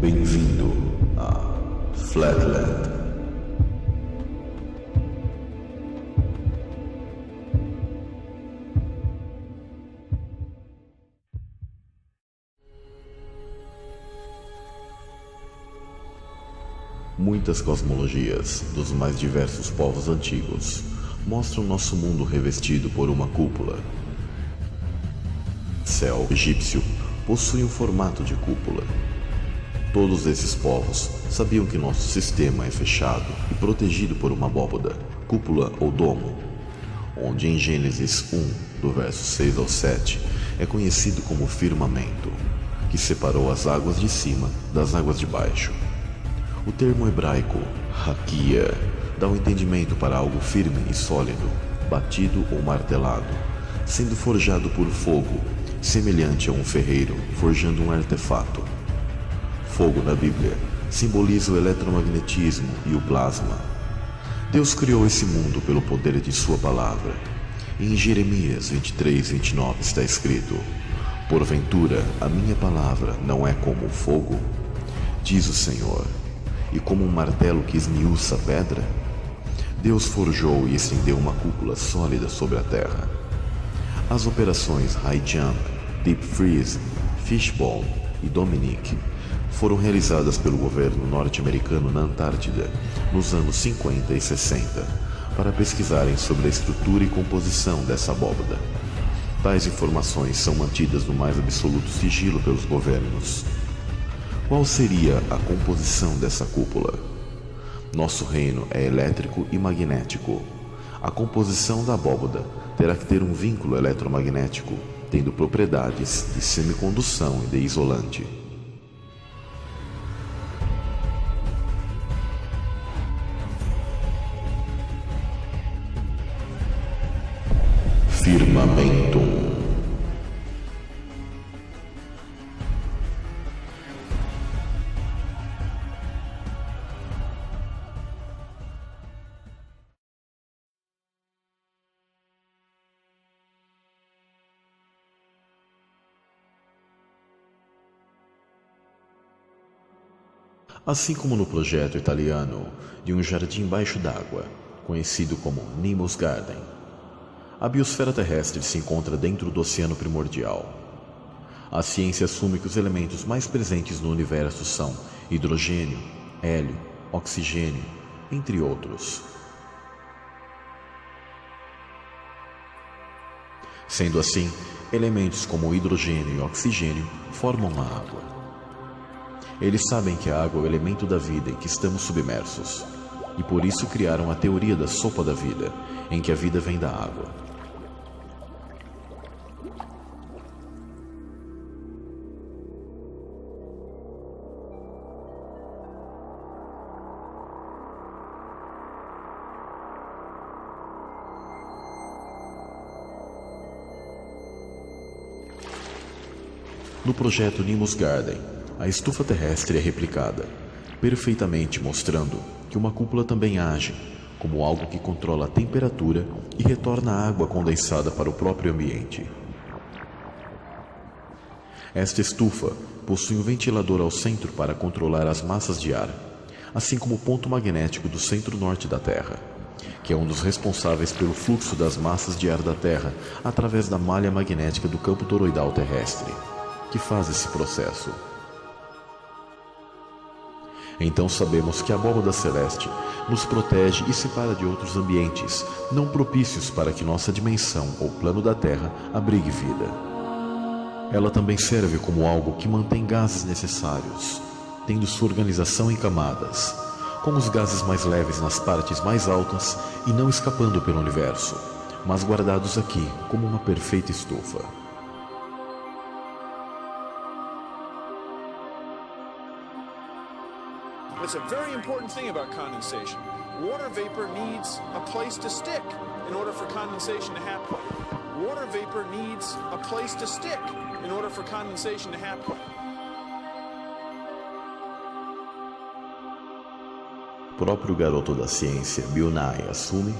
Bem-vindo a Flatland. Muitas cosmologias dos mais diversos povos antigos mostram nosso mundo revestido por uma cúpula. O céu egípcio possui um formato de cúpula. Todos esses povos sabiam que nosso sistema é fechado e protegido por uma abóbada, cúpula ou domo, onde em Gênesis 1, do verso 6 ao 7, é conhecido como firmamento, que separou as águas de cima das águas de baixo. O termo hebraico, raquia, dá um entendimento para algo firme e sólido, batido ou martelado, sendo forjado por fogo, semelhante a um ferreiro forjando um artefato. Fogo na Bíblia simboliza o eletromagnetismo e o plasma. Deus criou esse mundo pelo poder de sua palavra. E em Jeremias 23:29 está escrito: "Porventura a minha palavra não é como o fogo, diz o Senhor, e como um martelo que esmiuça a pedra?" Deus forjou e estendeu uma cúpula sólida sobre a terra. As operações High Jump, Deep Freeze, Fishbone e Dominic foram realizadas pelo governo norte-americano na Antártida nos anos 50 e 60 para pesquisarem sobre a estrutura e composição dessa abóbada. Tais informações são mantidas no mais absoluto sigilo pelos governos. Qual seria a composição dessa cúpula? Nosso reino é elétrico e magnético. A composição da abóbada terá que ter um vínculo eletromagnético, tendo propriedades de semicondução e de isolante. Firmamento. Assim como no projeto italiano de um jardim embaixo d'água, conhecido como Nemo's Garden, a biosfera terrestre se encontra dentro do oceano primordial. A ciência assume que os elementos mais presentes no universo são hidrogênio, hélio, oxigênio, entre outros. Sendo assim, elementos como hidrogênio e oxigênio formam a água. Eles sabem que a água é o elemento da vida em que estamos submersos, e por isso criaram a teoria da sopa da vida, em que a vida vem da água. No projeto Nemo's Garden, a estufa terrestre é replicada, perfeitamente mostrando que uma cúpula também age como algo que controla a temperatura e retorna a água condensada para o próprio ambiente. Esta estufa possui um ventilador ao centro para controlar as massas de ar, assim como o ponto magnético do centro-norte da Terra, que é um dos responsáveis pelo fluxo das massas de ar da Terra através da malha magnética do campo toroidal terrestre, que faz esse processo. Então sabemos que a abóbada celeste nos protege e separa de outros ambientes não propícios para que nossa dimensão ou plano da Terra abrigue vida. Ela também serve como algo que mantém gases necessários, tendo sua organização em camadas, com os gases mais leves nas partes mais altas e não escapando pelo universo, mas guardados aqui como uma perfeita estufa. It's a very important thing about condensation. Water vapor needs a place to stick in order for condensation to happen. Water vapor needs a place to stick in order for condensation to happen. O próprio garoto da ciência, Bill Nye, assume.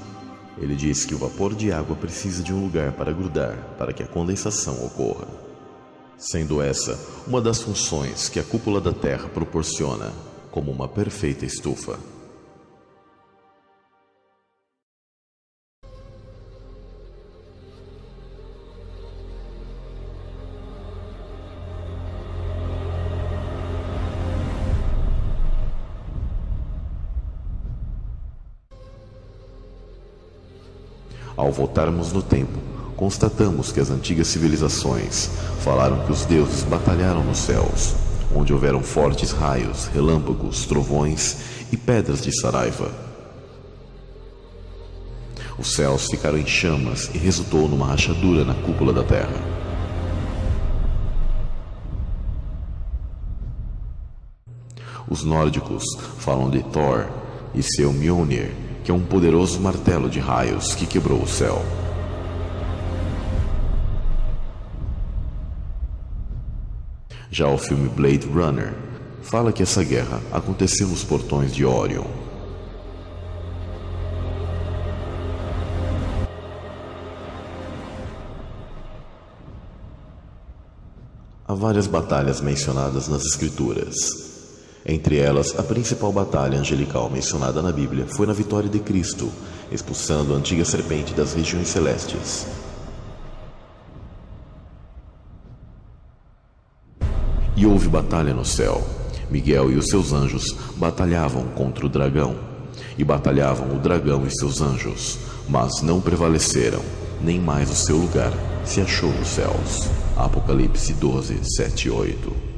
Ele diz que o vapor de água precisa de um lugar para grudar para que a condensação ocorra. sendo essa uma das funções que a cúpula da Terra proporciona, como uma perfeita estufa. Ao voltarmos no tempo, constatamos que as antigas civilizações falaram que os deuses batalharam nos céus, onde houveram fortes raios, relâmpagos, trovões e pedras de Saraiva. Os céus ficaram em chamas e resultou numa rachadura na cúpula da Terra. Os nórdicos falam de Thor e seu Mjolnir, que é um poderoso martelo de raios que quebrou o céu. Já o filme Blade Runner fala que essa guerra aconteceu nos portões de Orion. Há várias batalhas mencionadas nas Escrituras. Entre elas, a principal batalha angelical mencionada na Bíblia foi na vitória de Cristo, expulsando a antiga serpente das regiões celestes. E houve batalha no céu. Miguel e os seus anjos batalhavam contra o dragão, e batalhavam o dragão e seus anjos, mas não prevaleceram, nem mais o seu lugar se achou nos céus. Apocalipse 12, 7 e 8.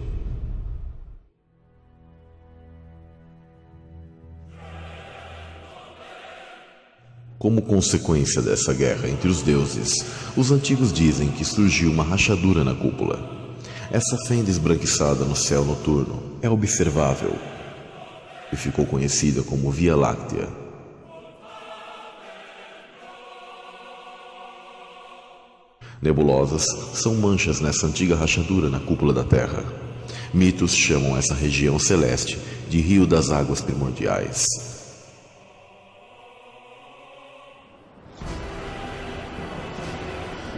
Como consequência dessa guerra entre os deuses, os antigos dizem que surgiu uma rachadura na cúpula. Essa fenda esbranquiçada no céu noturno é observável e ficou conhecida como Via Láctea. Nebulosas são manchas nessa antiga rachadura na cúpula da Terra. Mitos chamam essa região celeste de Rio das Águas Primordiais.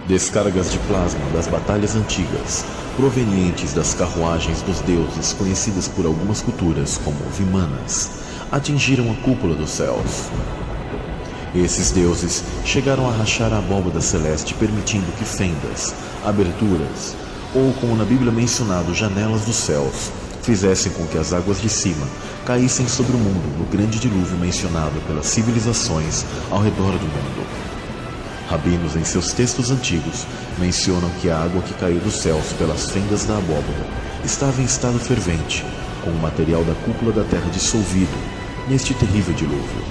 Descargas de plasma das batalhas antigas, provenientes das carruagens dos deuses conhecidas por algumas culturas como Vimanas, atingiram a cúpula dos céus. Esses deuses chegaram a rachar a abóbada celeste, permitindo que fendas, aberturas, ou como na Bíblia mencionado, janelas dos céus, fizessem com que as águas de cima caíssem sobre o mundo no grande dilúvio mencionado pelas civilizações ao redor do mundo. Rabinos, em seus textos antigos, mencionam que a água que caiu dos céus pelas fendas da abóbada estava em estado fervente, com o material da cúpula da terra dissolvido neste terrível dilúvio.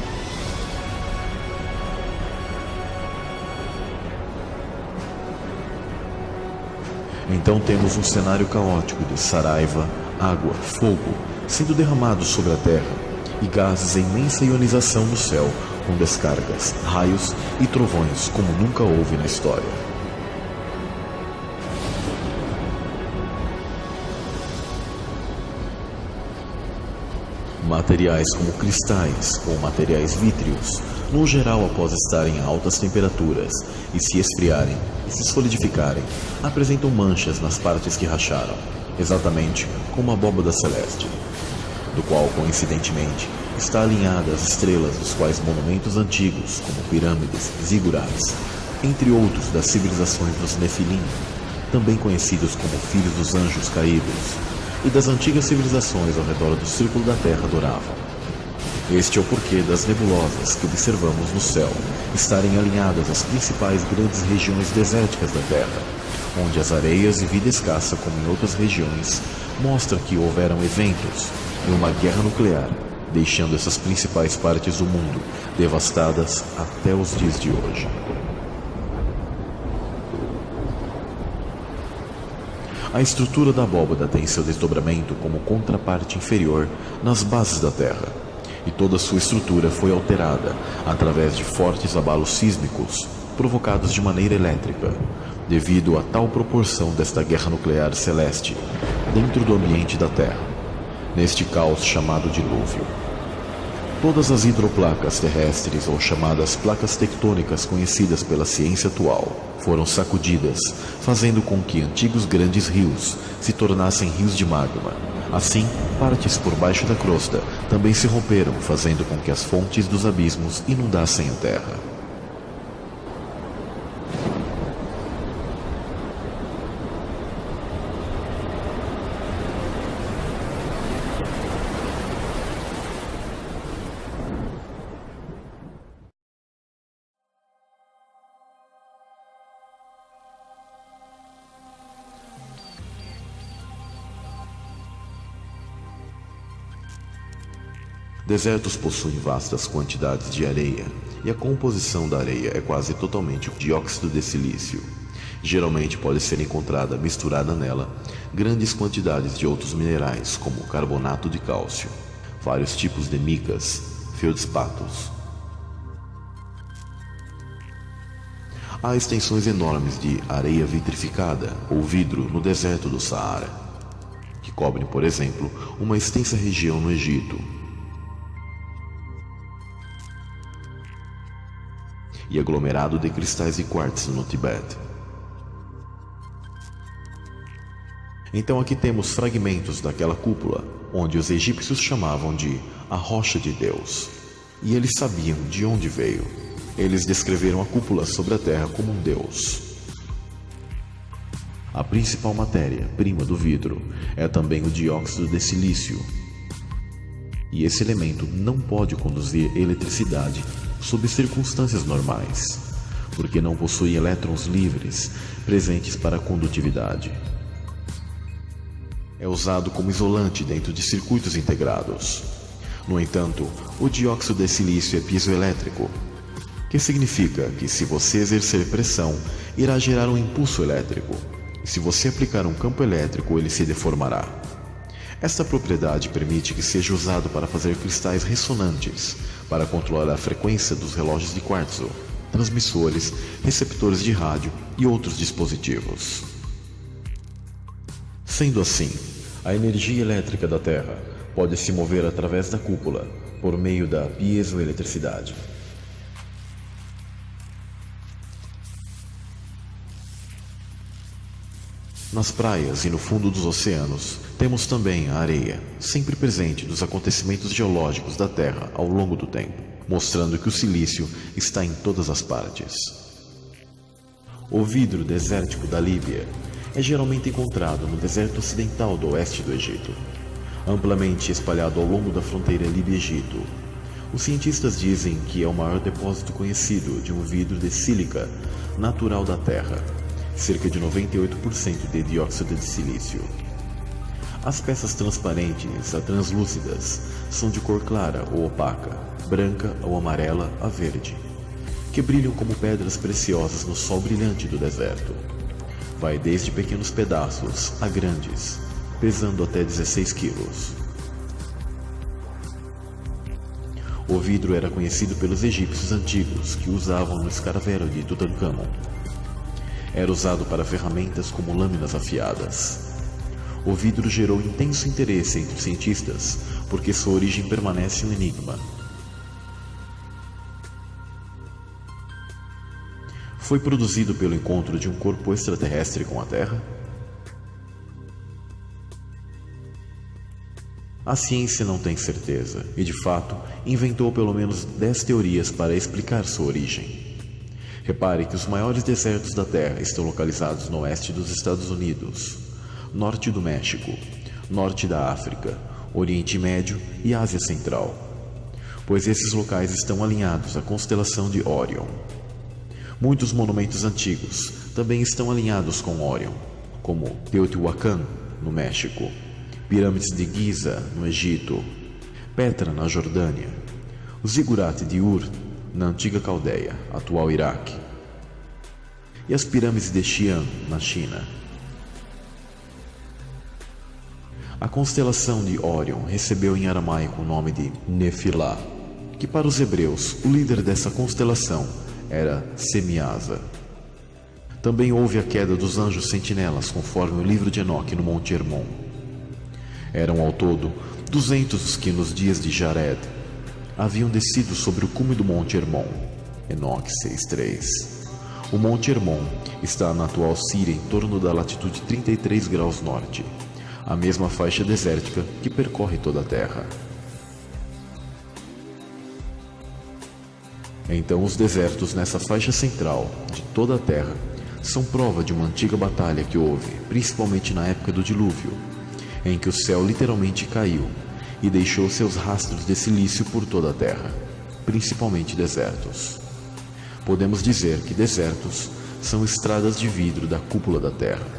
Então temos um cenário caótico de saraiva, água, fogo sendo derramados sobre a terra e gases em imensa ionização no céu, com descargas, raios e trovões como nunca houve na história. Materiais como cristais ou materiais vítreos, no geral após estarem a altas temperaturas e se esfriarem e se solidificarem, apresentam manchas nas partes que racharam, exatamente como a abóbada celeste, do qual, coincidentemente, está alinhada às estrelas dos quais monumentos antigos, como pirâmides, zigurats, entre outros das civilizações dos Nefilim, também conhecidos como filhos dos anjos caídos, e das antigas civilizações ao redor do círculo da Terra adoravam. Este é o porquê das nebulosas que observamos no céu estarem alinhadas às principais grandes regiões desérticas da Terra, onde as areias e vida escassa, como em outras regiões, mostram que houveram eventos e uma guerra nuclear, deixando essas principais partes do mundo devastadas até os dias de hoje. A estrutura da abóbada tem seu desdobramento como contraparte inferior nas bases da Terra, e toda sua estrutura foi alterada através de fortes abalos sísmicos provocados de maneira elétrica, devido a tal proporção desta guerra nuclear celeste dentro do ambiente da Terra, neste caos chamado dilúvio. Todas as hidroplacas terrestres, ou chamadas placas tectônicas conhecidas pela ciência atual, foram sacudidas, fazendo com que antigos grandes rios se tornassem rios de magma. Assim, partes por baixo da crosta também se romperam, fazendo com que as fontes dos abismos inundassem a Terra. Desertos possuem vastas quantidades de areia, e a composição da areia é quase totalmente dióxido de silício. Geralmente pode ser encontrada misturada nela grandes quantidades de outros minerais, como carbonato de cálcio, vários tipos de micas, feldspatos. Há extensões enormes de areia vitrificada ou vidro no deserto do Saara, que cobrem, por exemplo, uma extensa região no Egito, e aglomerado de cristais de quartzo no Tibete. Então aqui temos fragmentos daquela cúpula, onde os egípcios chamavam de a rocha de Deus. E eles sabiam de onde veio. Eles descreveram a cúpula sobre a terra como um deus. A principal matéria-prima do vidro é também o dióxido de silício. E esse elemento não pode conduzir eletricidade sob circunstâncias normais, porque não possui elétrons livres presentes para a condutividade. É usado como isolante dentro de circuitos integrados. No entanto, o dióxido de silício é piezoelétrico, que significa que se você exercer pressão, irá gerar um impulso elétrico, e se você aplicar um campo elétrico, ele se deformará. Esta propriedade permite que seja usado para fazer cristais ressonantes, para controlar a frequência dos relógios de quartzo, transmissores, receptores de rádio e outros dispositivos. Sendo assim, a energia elétrica da Terra pode se mover através da cúpula por meio da piezoeletricidade. Nas praias e no fundo dos oceanos, temos também a areia, sempre presente dos acontecimentos geológicos da Terra ao longo do tempo, mostrando que o silício está em todas as partes. O vidro desértico da Líbia é geralmente encontrado no deserto ocidental do oeste do Egito, amplamente espalhado ao longo da fronteira Líbia-Egito. Os cientistas dizem que é o maior depósito conhecido de um vidro de sílica natural da Terra, cerca de 98% de dióxido de silício. As peças transparentes a translúcidas são de cor clara ou opaca, branca ou amarela a verde, que brilham como pedras preciosas no sol brilhante do deserto. Vai desde pequenos pedaços a grandes, pesando até 16 quilos. O vidro era conhecido pelos egípcios antigos, que usavam no escaravelho de Tutankhamon. Era usado para ferramentas como lâminas afiadas. O vidro gerou intenso interesse entre os cientistas, porque sua origem permanece um enigma. Foi produzido pelo encontro de um corpo extraterrestre com a Terra? A ciência não tem certeza, e de fato, inventou pelo menos 10 teorias para explicar sua origem. Repare que os maiores desertos da Terra estão localizados no oeste dos Estados Unidos, norte do México, norte da África, Oriente Médio e Ásia Central, pois esses locais estão alinhados à constelação de Órion. Muitos monumentos antigos também estão alinhados com Órion, como Teotihuacan, no México, Pirâmides de Giza, no Egito, Petra, na Jordânia, o Zigurate de Ur, na antiga Caldeia, atual Iraque, e as pirâmides de Xi'an, na China. A constelação de Órion recebeu em aramaico o nome de Nefilá, que para os hebreus o líder dessa constelação era Semiasa. Também houve a queda dos anjos sentinelas, conforme o livro de Enoque no Monte Hermon. Eram ao todo 200 os que nos dias de Jared, haviam descido sobre o cume do Monte Hermon, Enoch 6.3. O Monte Hermon está na atual Síria em torno da latitude 33 graus norte, a mesma faixa desértica que percorre toda a Terra. Então os desertos nessa faixa central de toda a Terra são prova de uma antiga batalha que houve, principalmente na época do dilúvio, em que o céu literalmente caiu e deixou seus rastros de silício por toda a Terra, principalmente desertos. Podemos dizer que desertos são estradas de vidro da cúpula da Terra.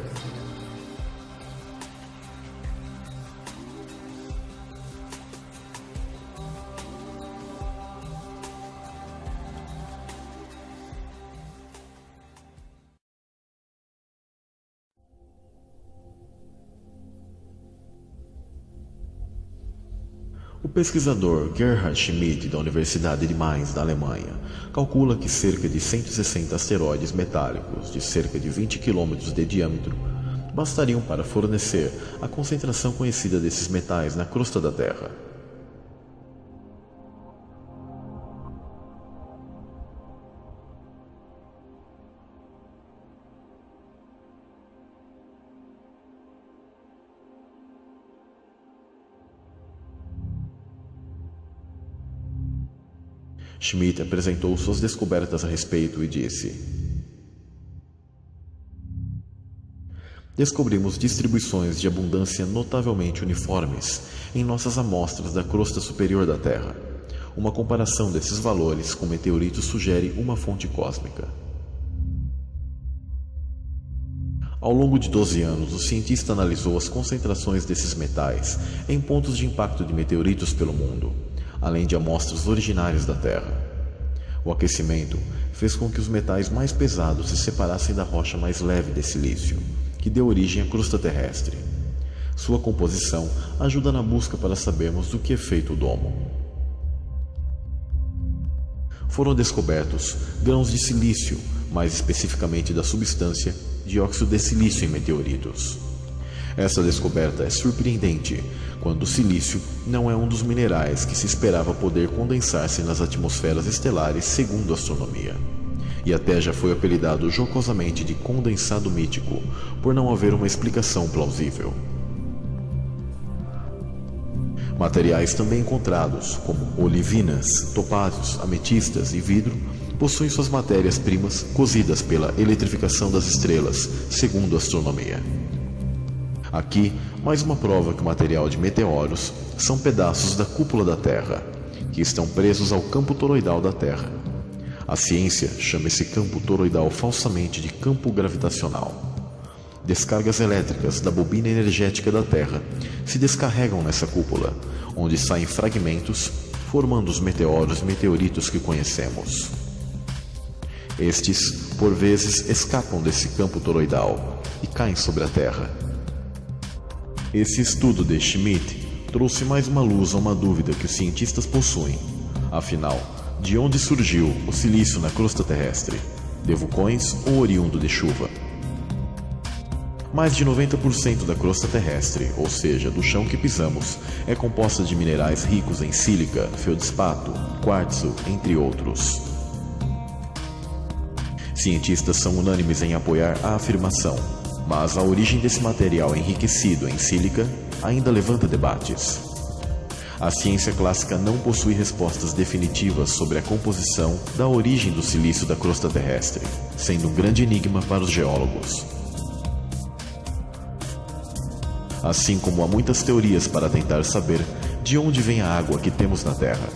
O pesquisador Gerhard Schmidt, da Universidade de Mainz, da Alemanha, calcula que cerca de 160 asteroides metálicos de cerca de 20 km de diâmetro bastariam para fornecer a concentração conhecida desses metais na crosta da Terra. Schmidt apresentou suas descobertas a respeito e disse: descobrimos distribuições de abundância notavelmente uniformes em nossas amostras da crosta superior da Terra. Uma comparação desses valores com meteoritos sugere uma fonte cósmica. Ao longo de 12 anos, o cientista analisou as concentrações desses metais em pontos de impacto de meteoritos pelo mundo, além de amostras originárias da Terra. O aquecimento fez com que os metais mais pesados se separassem da rocha mais leve de silício, que deu origem à crosta terrestre. Sua composição ajuda na busca para sabermos do que é feito o domo. Foram descobertos grãos de silício, mais especificamente da substância dióxido de silício em meteoritos. Essa descoberta é surpreendente, quando o silício não é um dos minerais que se esperava poder condensar-se nas atmosferas estelares segundo a astronomia, e até já foi apelidado jocosamente de condensado mítico, por não haver uma explicação plausível. Materiais também encontrados, como olivinas, topázios, ametistas e vidro, possuem suas matérias-primas cozidas pela eletrificação das estrelas, segundo a astronomia. Aqui, mais uma prova que o material de meteoros são pedaços da cúpula da Terra, que estão presos ao campo toroidal da Terra. A ciência chama esse campo toroidal falsamente de campo gravitacional. Descargas elétricas da bobina energética da Terra se descarregam nessa cúpula, onde saem fragmentos, formando os meteoros e meteoritos que conhecemos. Estes, por vezes, escapam desse campo toroidal e caem sobre a Terra. Esse estudo de Schmidt trouxe mais uma luz a uma dúvida que os cientistas possuem. Afinal, de onde surgiu o silício na crosta terrestre? De vulcões ou oriundo de chuva? Mais de 90% da crosta terrestre, ou seja, do chão que pisamos, é composta de minerais ricos em sílica, feldspato, quartzo, entre outros. Cientistas são unânimes em apoiar a afirmação, mas a origem desse material enriquecido em sílica ainda levanta debates. A ciência clássica não possui respostas definitivas sobre a composição da origem do silício da crosta terrestre, sendo um grande enigma para os geólogos. Assim como há muitas teorias para tentar saber de onde vem a água que temos na Terra.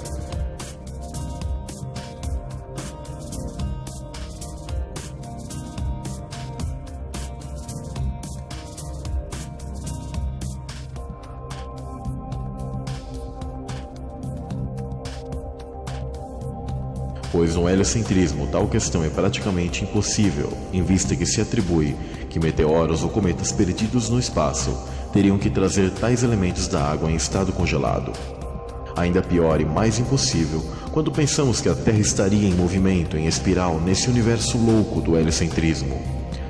Pois no heliocentrismo tal questão é praticamente impossível, em vista que se atribui que meteoros ou cometas perdidos no espaço teriam que trazer tais elementos da água em estado congelado. Ainda pior e mais impossível quando pensamos que a Terra estaria em movimento em espiral nesse universo louco do heliocentrismo,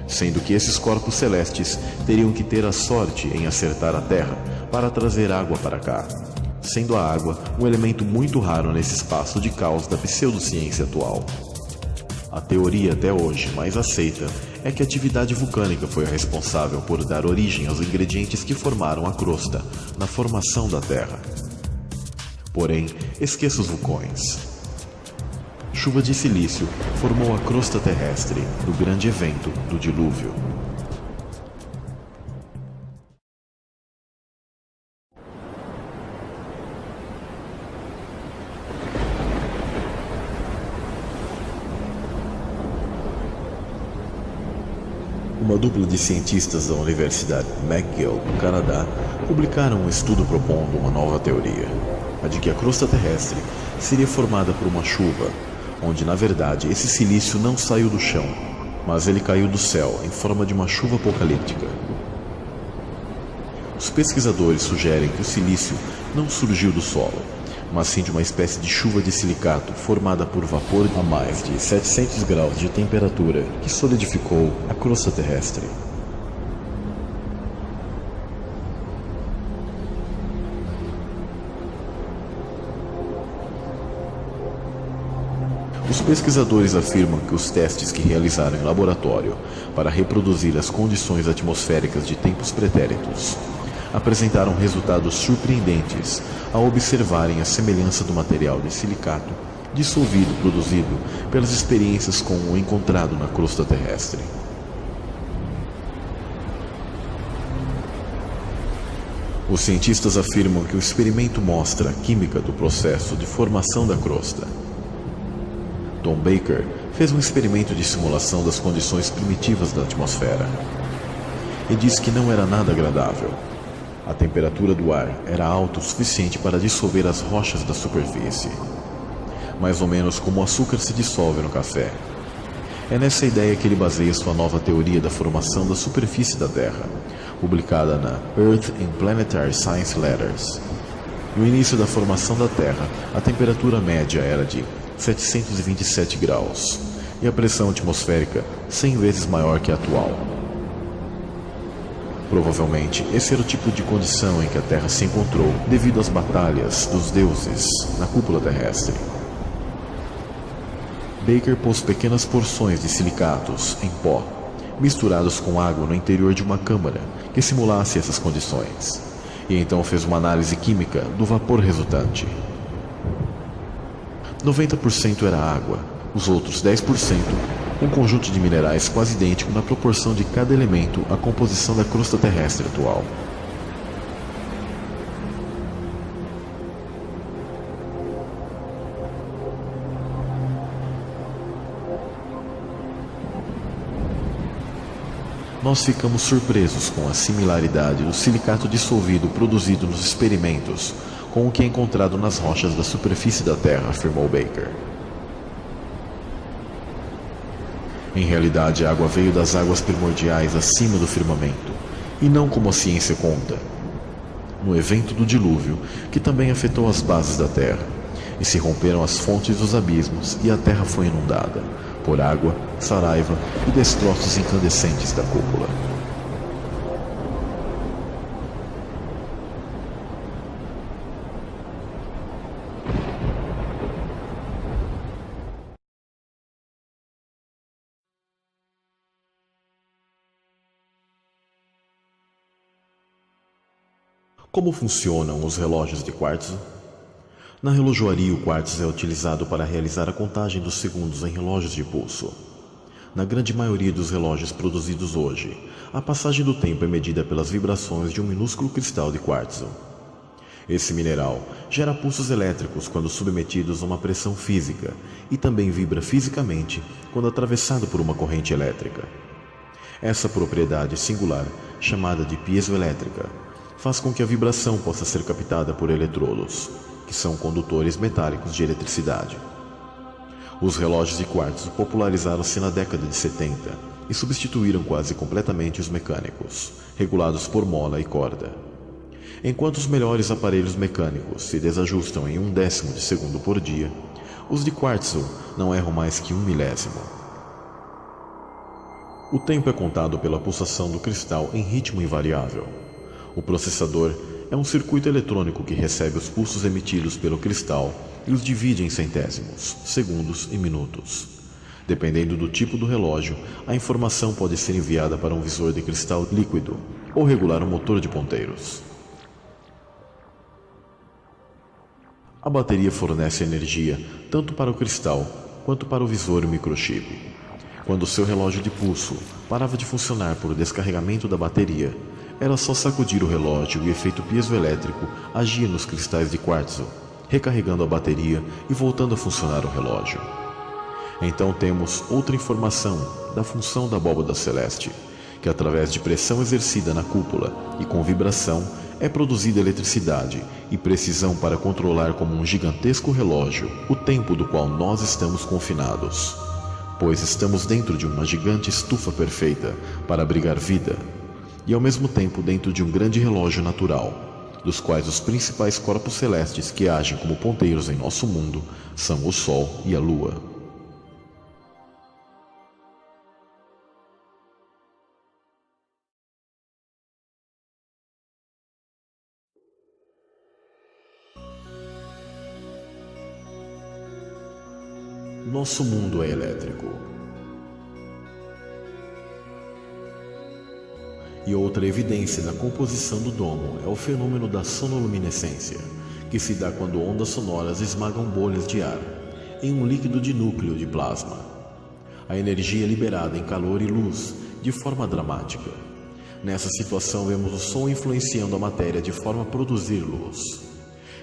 sendo que esses corpos celestes teriam que ter a sorte em acertar a Terra para trazer água para cá. sendo a água um elemento muito raro nesse espaço de caos da pseudociência atual. A teoria até hoje mais aceita é que a atividade vulcânica foi a responsável por dar origem aos ingredientes que formaram a crosta na formação da Terra. Porém, esqueça os vulcões. Chuva de silício formou a crosta terrestre no grande evento do dilúvio. Uma dupla de cientistas da Universidade McGill, no Canadá, publicaram um estudo propondo uma nova teoria, a de que a crosta terrestre seria formada por uma chuva, onde na verdade esse silício não saiu do chão, mas ele caiu do céu em forma de uma chuva apocalíptica. Os pesquisadores sugerem que o silício não surgiu do solo, mas sim de uma espécie de chuva de silicato formada por vapor a mais de 700 graus de temperatura que solidificou a crosta terrestre. Os pesquisadores afirmam que os testes que realizaram em laboratório para reproduzir as condições atmosféricas de tempos pretéritos apresentaram resultados surpreendentes ao observarem a semelhança do material de silicato dissolvido produzido pelas experiências com o encontrado na crosta terrestre. Os cientistas afirmam que o experimento mostra a química do processo de formação da crosta. Tom Baker fez um experimento de simulação das condições primitivas da atmosfera e disse que não era nada agradável. A temperatura do ar era alta o suficiente para dissolver as rochas da superfície, mais ou menos como o açúcar se dissolve no café. É nessa ideia que ele baseia sua nova teoria da formação da superfície da Terra, publicada na Earth in Planetary Science Letters. No início da formação da Terra, a temperatura média era de 727 graus e a pressão atmosférica 100 vezes maior que a atual. Provavelmente, esse era o tipo de condição em que a Terra se encontrou devido às batalhas dos deuses na cúpula terrestre. Baker pôs pequenas porções de silicatos em pó, misturados com água no interior de uma câmara que simulasse essas condições, e então fez uma análise química do vapor resultante. 90% era água, os outros 10% um conjunto de minerais quase idêntico na proporção de cada elemento à composição da crosta terrestre atual. Nós ficamos surpresos com a similaridade do silicato dissolvido produzido nos experimentos com o que é encontrado nas rochas da superfície da Terra, afirmou Baker. Em realidade, a água veio das águas primordiais acima do firmamento, e não como a ciência conta. No evento do dilúvio, que também afetou as bases da Terra, e se romperam as fontes dos abismos e a Terra foi inundada por água, saraiva e destroços incandescentes da cúpula. Como funcionam os relógios de quartzo? Na relojoaria, o quartzo é utilizado para realizar a contagem dos segundos em relógios de pulso. Na grande maioria dos relógios produzidos hoje, a passagem do tempo é medida pelas vibrações de um minúsculo cristal de quartzo. Esse mineral gera pulsos elétricos quando submetidos a uma pressão física e também vibra fisicamente quando atravessado por uma corrente elétrica. Essa propriedade singular, chamada de piezoelétrica, faz com que a vibração possa ser captada por eletrodos, que são condutores metálicos de eletricidade. Os relógios de quartzo popularizaram-se na década de 70 e substituíram quase completamente os mecânicos, regulados por mola e corda. Enquanto os melhores aparelhos mecânicos se desajustam em 1/10 de segundo por dia, os de quartzo não erram mais que 1/1000. O tempo é contado pela pulsação do cristal em ritmo invariável. O processador é um circuito eletrônico que recebe os pulsos emitidos pelo cristal e os divide em centésimos, segundos e minutos. Dependendo do tipo do relógio, a informação pode ser enviada para um visor de cristal líquido ou regular um motor de ponteiros. A bateria fornece energia tanto para o cristal quanto para o visor e o microchip. Quando seu relógio de pulso parava de funcionar por descarregamento da bateria, era só sacudir o relógio e o efeito piezoelétrico agia nos cristais de quartzo, recarregando a bateria e voltando a funcionar o relógio. Então temos outra informação da função da abóbada celeste, que através de pressão exercida na cúpula e com vibração é produzida eletricidade e precisão para controlar como um gigantesco relógio o tempo do qual nós estamos confinados, pois estamos dentro de uma gigante estufa perfeita para abrigar vida e ao mesmo tempo dentro de um grande relógio natural, dos quais os principais corpos celestes que agem como ponteiros em nosso mundo são o Sol e a Lua. Nosso mundo é elétrico. E outra evidência da composição do domo é o fenômeno da sonoluminescência, que se dá quando ondas sonoras esmagam bolhas de ar em um líquido de núcleo de plasma. A energia é liberada em calor e luz de forma dramática. Nessa situação vemos o som influenciando a matéria de forma a produzir luz.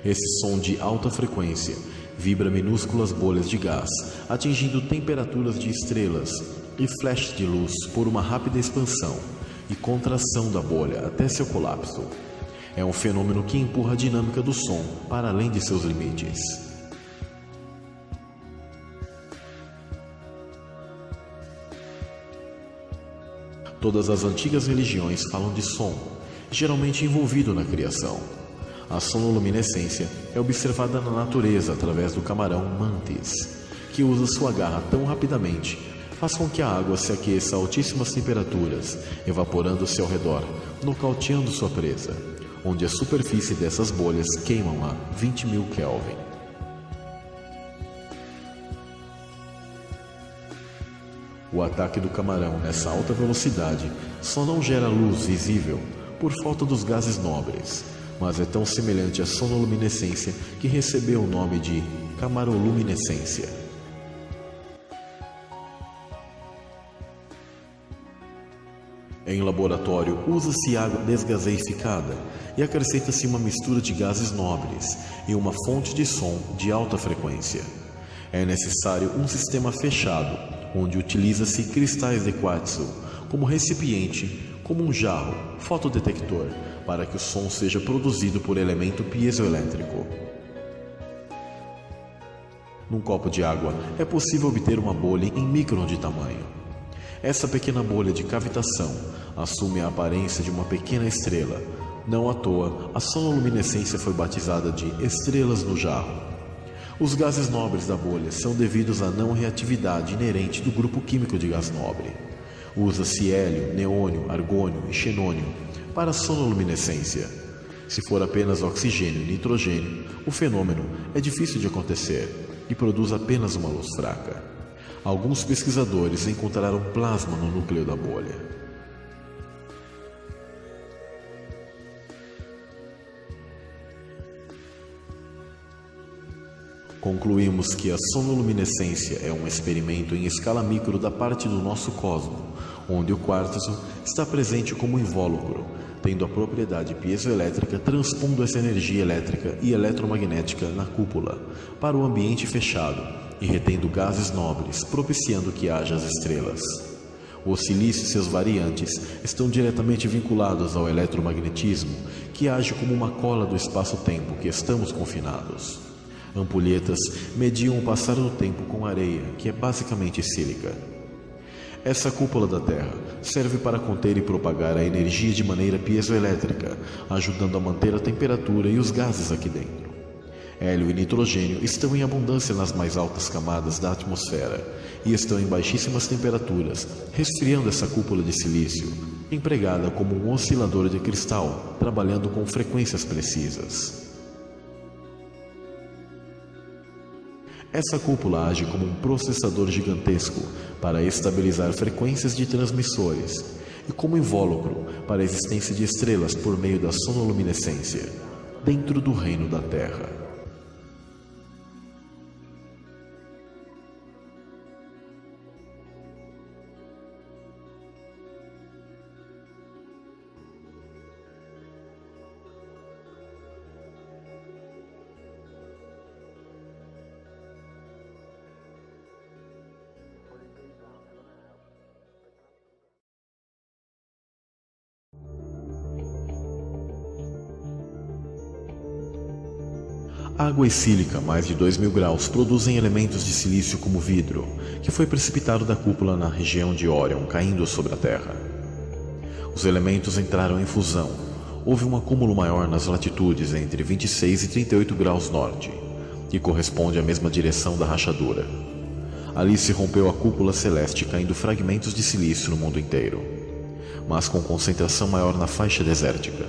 Esse som de alta frequência vibra minúsculas bolhas de gás, atingindo temperaturas de estrelas e flashes de luz por uma rápida expansão e contração da bolha até seu colapso. É um fenômeno que empurra a dinâmica do som para além de seus limites. Todas as antigas religiões falam de som, geralmente envolvido na criação. A sonoluminescência é observada na natureza através do camarão mantis, que usa sua garra tão rapidamente, faz com que a água se aqueça a altíssimas temperaturas, evaporando-se ao redor, nocauteando sua presa, onde a superfície dessas bolhas queimam a 20.000 Kelvin. O ataque do camarão nessa alta velocidade só não gera luz visível por falta dos gases nobres, mas é tão semelhante à sonoluminescência que recebeu o nome de camaroluminescência. Em laboratório, usa-se água desgaseificada e acrescenta-se uma mistura de gases nobres e uma fonte de som de alta frequência. É necessário um sistema fechado, onde utiliza-se cristais de quartzo como recipiente, como um jarro, fotodetector, para que o som seja produzido por elemento piezoelétrico. Num copo de água é possível obter uma bolha em micron de tamanho. Essa pequena bolha de cavitação assume a aparência de uma pequena estrela. Não à toa, a sonoluminescência foi batizada de estrelas no jarro. Os gases nobres da bolha são devidos à não reatividade inerente do grupo químico de gás nobre. Usa-se hélio, neônio, argônio e xenônio para a sonoluminescência. Se for apenas oxigênio e nitrogênio, o fenômeno é difícil de acontecer e produz apenas uma luz fraca. Alguns pesquisadores encontraram plasma no núcleo da bolha. Concluímos que a sonoluminescência é um experimento em escala micro da parte do nosso cosmo, onde o quartzo está presente como invólucro, tendo a propriedade piezoelétrica transpondo essa energia elétrica e eletromagnética na cúpula para o ambiente fechado e retendo gases nobres, propiciando que haja as estrelas. O silício e seus variantes estão diretamente vinculados ao eletromagnetismo, que age como uma cola do espaço-tempo que estamos confinados. Ampulhetas mediam o passar do tempo com areia, que é basicamente sílica. Essa cúpula da Terra serve para conter e propagar a energia de maneira piezoelétrica, ajudando a manter a temperatura e os gases aqui dentro. Hélio e nitrogênio estão em abundância nas mais altas camadas da atmosfera e estão em baixíssimas temperaturas, resfriando essa cúpula de silício, empregada como um oscilador de cristal, trabalhando com frequências precisas. Essa cúpula age como um processador gigantesco para estabilizar frequências de transmissores e como invólucro para a existência de estrelas por meio da sonoluminescência, dentro do reino da Terra. Água e sílica a mais de 2000 graus produzem elementos de silício como vidro, que foi precipitado da cúpula na região de Orion, caindo sobre a Terra. Os elementos entraram em fusão. Houve um acúmulo maior nas latitudes entre 26 e 38 graus norte, que corresponde à mesma direção da rachadura. Ali se rompeu a cúpula celeste, caindo fragmentos de silício no mundo inteiro, mas com concentração maior na faixa desértica.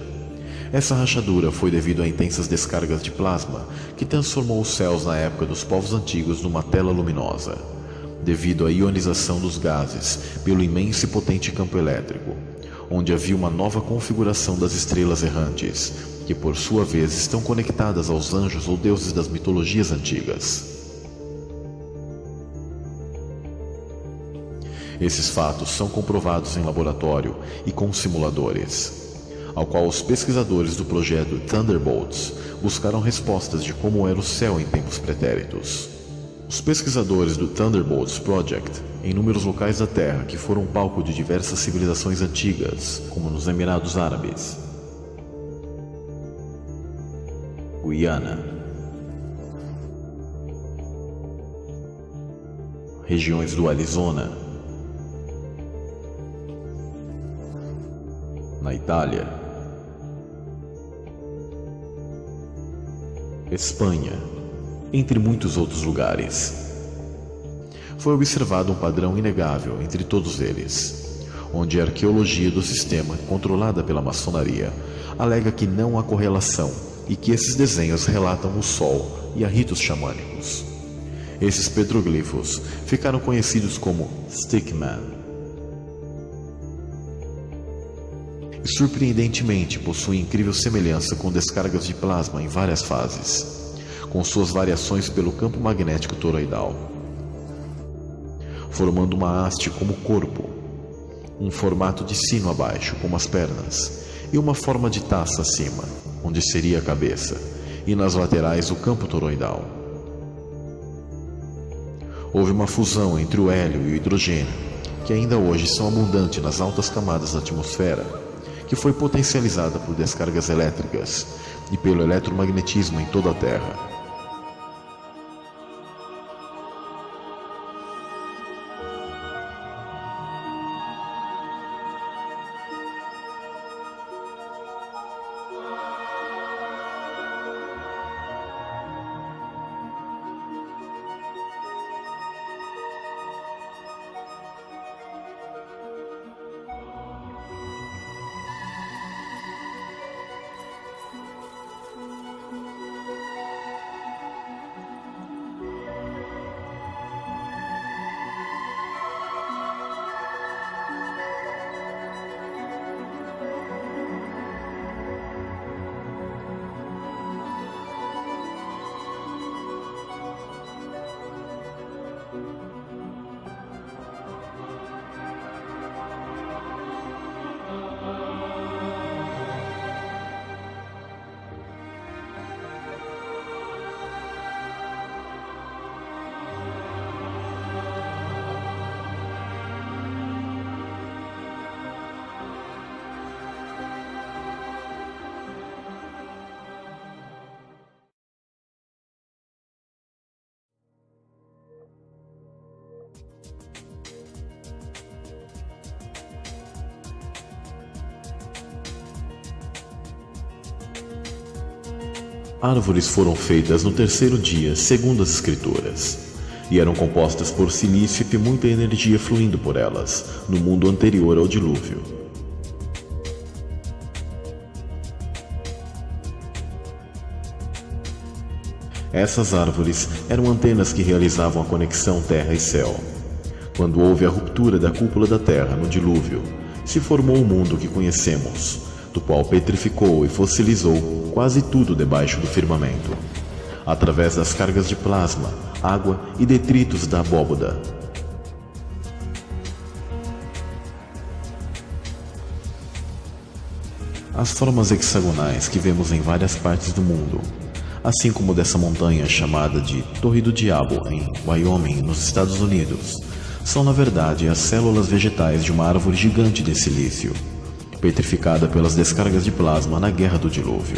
Essa rachadura foi devido a intensas descargas de plasma que transformou os céus na época dos povos antigos numa tela luminosa, devido à ionização dos gases pelo imenso e potente campo elétrico, onde havia uma nova configuração das estrelas errantes, que por sua vez estão conectadas aos anjos ou deuses das mitologias antigas. Esses fatos são comprovados em laboratório e com simuladores, ao qual os pesquisadores do projeto Thunderbolts buscaram respostas de como era o céu em tempos pretéritos. Os pesquisadores do Thunderbolts Project, em inúmeros locais da Terra que foram palco de diversas civilizações antigas, como nos Emirados Árabes, Guiana, regiões do Arizona, na Itália, Espanha, entre muitos outros lugares. Foi observado um padrão inegável entre todos eles, onde a arqueologia do sistema, controlada pela maçonaria, alega que não há correlação e que esses desenhos relatam o Sol e a ritos xamânicos. Esses petroglifos ficaram conhecidos como Stickman. E surpreendentemente possuem incrível semelhança com descargas de plasma em várias fases, com suas variações pelo campo magnético toroidal, formando uma haste como corpo, um formato de sino abaixo, como as pernas, e uma forma de taça acima, onde seria a cabeça, e nas laterais o campo toroidal. Houve uma fusão entre o hélio e o hidrogênio, que ainda hoje são abundantes nas altas camadas da atmosfera, que foi potencializada por descargas elétricas e pelo eletromagnetismo em toda a Terra. Árvores foram feitas no terceiro dia, segundo as Escrituras, e eram compostas por silício e muita energia fluindo por elas, no mundo anterior ao dilúvio. Essas árvores eram antenas que realizavam a conexão terra e céu. Quando houve a ruptura da cúpula da Terra no dilúvio, se formou o mundo que conhecemos, do qual petrificou e fossilizou quase tudo debaixo do firmamento, através das cargas de plasma, água e detritos da abóboda. As formas hexagonais que vemos em várias partes do mundo, assim como dessa montanha chamada de Torre do Diabo em Wyoming, nos Estados Unidos, são na verdade as células vegetais de uma árvore gigante de silício, petrificada pelas descargas de plasma na Guerra do Dilúvio.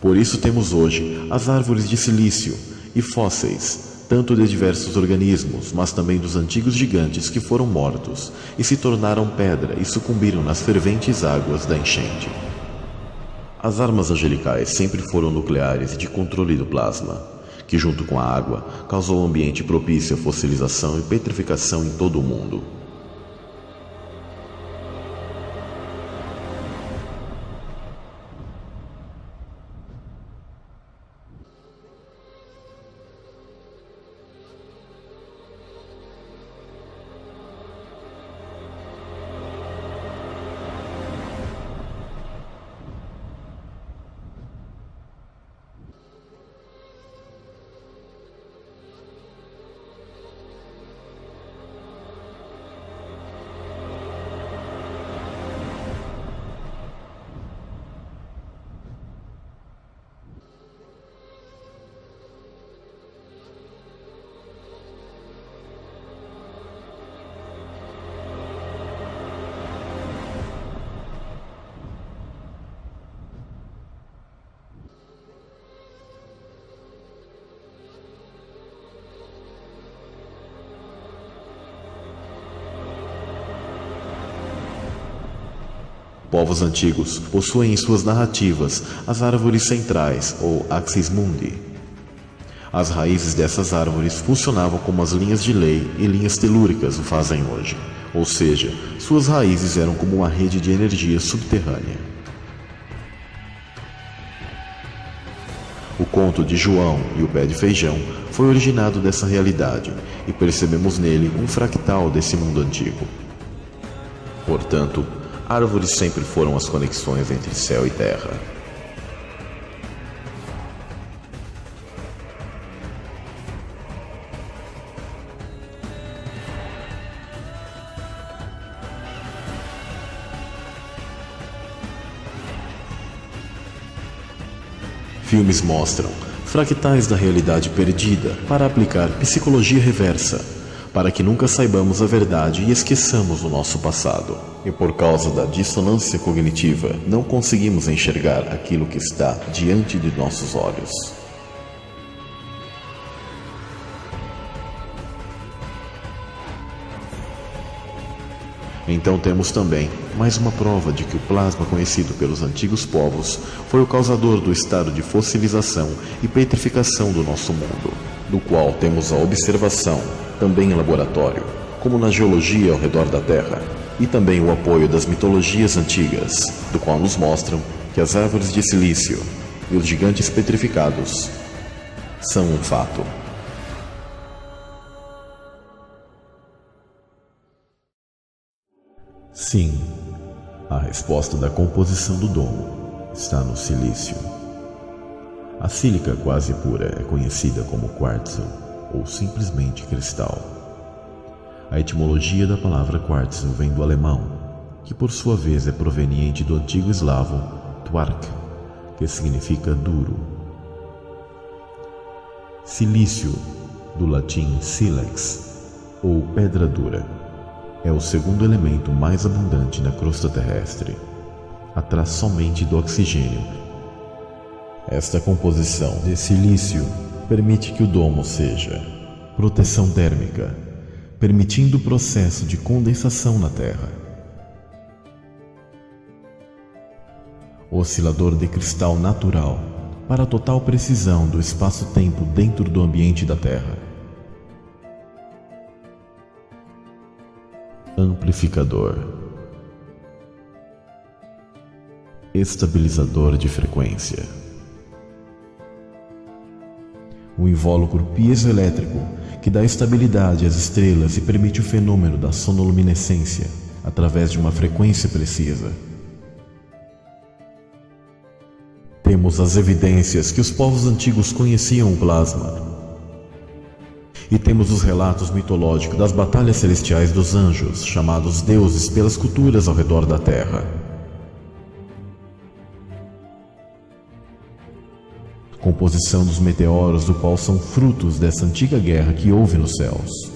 Por isso temos hoje as árvores de silício e fósseis, tanto de diversos organismos, mas também dos antigos gigantes que foram mortos e se tornaram pedra e sucumbiram nas ferventes águas da enchente. As armas angelicais sempre foram nucleares e de controle do plasma, que junto com a água causou um ambiente propício à fossilização e petrificação em todo o mundo. Povos antigos possuem em suas narrativas as árvores centrais, ou axis mundi. As raízes dessas árvores funcionavam como as linhas de lei e linhas telúricas o fazem hoje, ou seja, suas raízes eram como uma rede de energia subterrânea. O conto de João e o pé de feijão foi originado dessa realidade e percebemos nele um fractal desse mundo antigo. Portanto, árvores sempre foram as conexões entre céu e terra. Filmes mostram fractais da realidade perdida para aplicar psicologia reversa, para que nunca saibamos a verdade e esqueçamos o nosso passado. E por causa da dissonância cognitiva, não conseguimos enxergar aquilo que está diante de nossos olhos. Então temos também mais uma prova de que o plasma conhecido pelos antigos povos foi o causador do estado de fossilização e petrificação do nosso mundo, do qual temos a observação, também em laboratório, como na geologia ao redor da Terra, e também o apoio das mitologias antigas, do qual nos mostram que as árvores de silício e os gigantes petrificados são um fato. Sim, a resposta da composição do domo está no silício. A sílica quase pura é conhecida como quartzo ou simplesmente cristal. A etimologia da palavra quartzo vem do alemão, que por sua vez é proveniente do antigo eslavo twark, que significa duro. Silício, do latim silex, ou pedra dura, é o segundo elemento mais abundante na crosta terrestre, atrás somente do oxigênio, Esta composição de silício permite que o domo seja proteção térmica, permitindo o processo de condensação na Terra. Oscilador de cristal natural para total precisão do espaço-tempo dentro do ambiente da Terra. Amplificador. Estabilizador de frequência. O invólucro piezoelétrico que dá estabilidade às estrelas e permite o fenômeno da sonoluminescência através de uma frequência precisa. Temos as evidências que os povos antigos conheciam o plasma. E temos os relatos mitológicos das batalhas celestiais dos anjos, chamados deuses pelas culturas ao redor da Terra. Composição dos meteoros, do qual são frutos dessa antiga guerra que houve nos céus.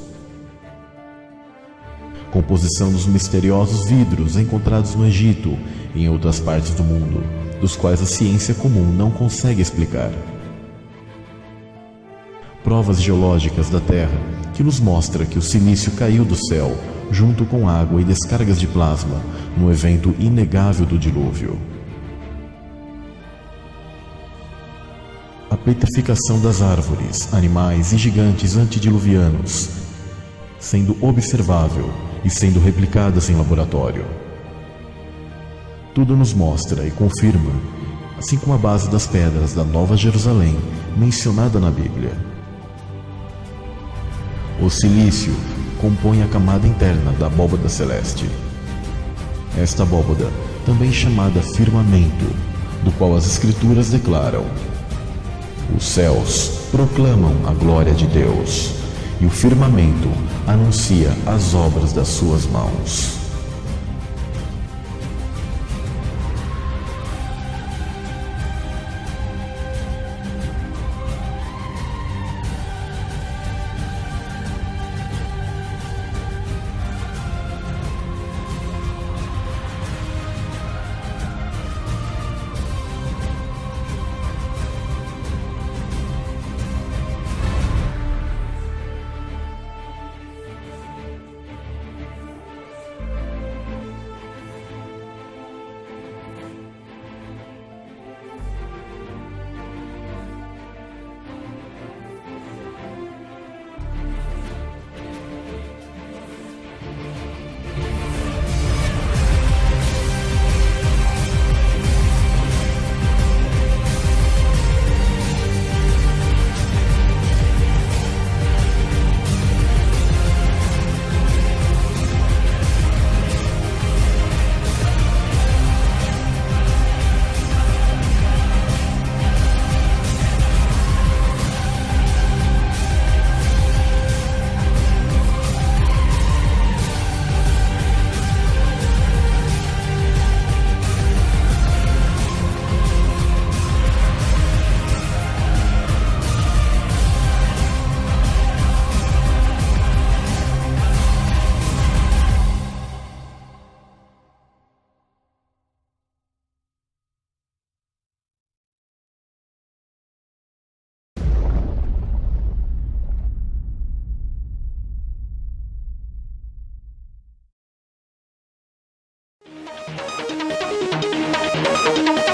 Composição dos misteriosos vidros encontrados no Egito e em outras partes do mundo, dos quais a ciência comum não consegue explicar. Provas geológicas da Terra que nos mostra que o silício caiu do céu junto com água e descargas de plasma no evento inegável do dilúvio. A petrificação das árvores, animais e gigantes antediluvianos, sendo observável e sendo replicadas em laboratório. Tudo nos mostra e confirma, assim como a base das pedras da Nova Jerusalém, mencionada na Bíblia. O silício compõe a camada interna da abóbada celeste. Esta abóbada, também chamada firmamento, do qual as Escrituras declaram: os céus proclamam a glória de Deus, e o firmamento anuncia as obras das suas mãos. Thank you.